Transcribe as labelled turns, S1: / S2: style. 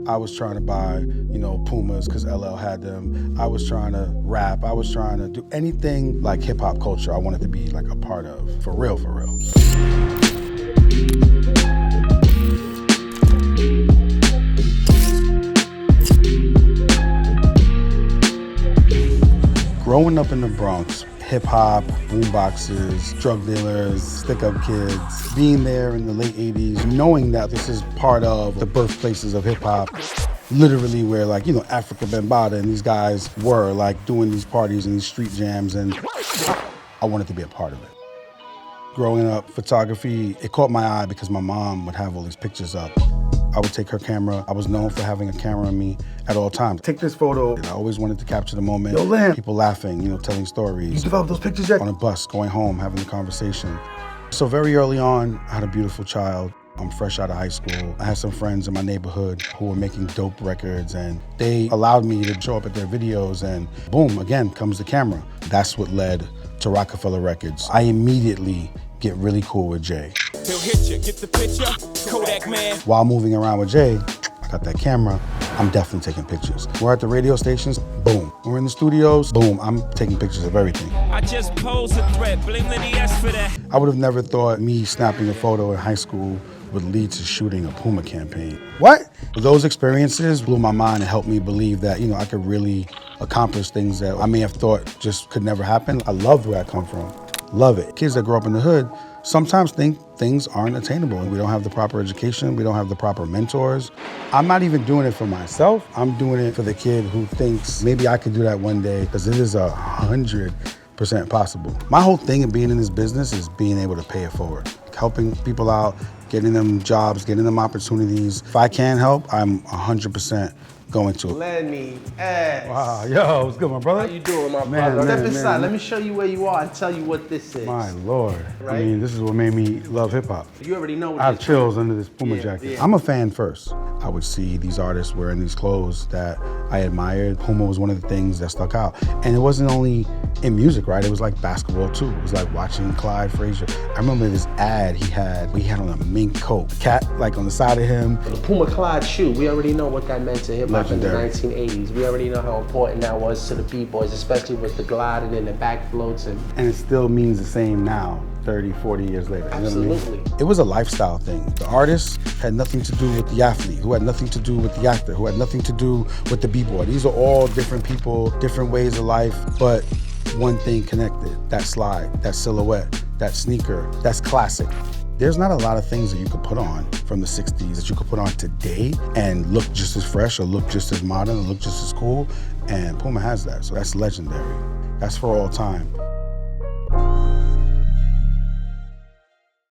S1: I was trying to buy, Pumas because LL had them. I was trying to rap. I was trying to do anything like hip hop culture I wanted to be like a part of. For real, for real. Growing up in the Bronx, hip-hop, boomboxes, drug dealers, stick-up kids, being there in the late 80s, knowing that this is part of the birthplaces of hip-hop, literally where Africa Bambaataa and these guys were doing these parties and these street jams, and I wanted to be a part of it. Growing up, photography, it caught my eye because my mom would have all these pictures up. I would take her camera. I was known for having a camera on me at all times. Take this photo. I always wanted to capture the moment. Yo, Len. People laughing, telling stories. You developed those pictures yet? On a bus, going home, having a conversation. So very early on, I had a beautiful child. I'm fresh out of high school. I had some friends in my neighborhood who were making dope records, and they allowed me to show up at their videos, and boom, again comes the camera. That's what led to Rockefeller Records. I immediately get really cool with Jay.
S2: He'll hit you, get the picture, Kodak man.
S1: While moving around with Jay, I got that camera, I'm definitely taking pictures. We're at the radio stations, boom. We're in the studios, boom, I'm taking pictures of everything.
S2: I just posed a threat, blame Lenny S for that.
S1: I would have never thought me snapping a photo in high school would lead to shooting a Puma campaign. What? Those experiences blew my mind and helped me believe that, I could really accomplish things that I may have thought just could never happen. I loved where I come from. Love it. Kids that grow up in the hood sometimes think things aren't attainable and we don't have the proper education, we don't have the proper mentors. I'm not even doing it for myself. I'm doing it for the kid who thinks maybe I could do that one day, because it is 100% possible. My whole thing of being in this business is being able to pay it forward, helping people out, getting them jobs, getting them opportunities. If I can help, I'm 100% going to.
S3: Lenny S.
S1: Wow, yo, what's good, my brother?
S3: How you doing, my brother? Step inside. Let me show you where you are and tell you what this is.
S1: My Lord.
S3: Right?
S1: I mean, this is what made me love hip hop.
S3: You already know what
S1: I have chills under this Puma jacket.
S3: Yeah.
S1: I'm a fan first. I would see these artists wearing these clothes that I admired. Puma was one of the things that stuck out. And it wasn't only in music, right? It was like basketball too. It was like watching Clyde Frazier. I remember this ad he had on a mink coat. Cat on the side of him.
S3: The Puma Clyde shoe, we already know what that meant to hip hop in the 1980s. We already know how important that was to the B-boys, especially with the gliding and the back floats. And
S1: it still means the same now, 30, 40 years later.
S3: Absolutely.
S1: You know what I mean? It was a lifestyle thing. The artist had nothing to do with the athlete, who had nothing to do with the actor, who had nothing to do with the B-boy. These are all different people, different ways of life, but one thing connected: that slide, that silhouette, that sneaker, that's classic. There's not a lot of things that you could put on from the 60s that you could put on today and look just as fresh or look just as modern or look just as cool, and Puma has that, so that's legendary. That's for all time.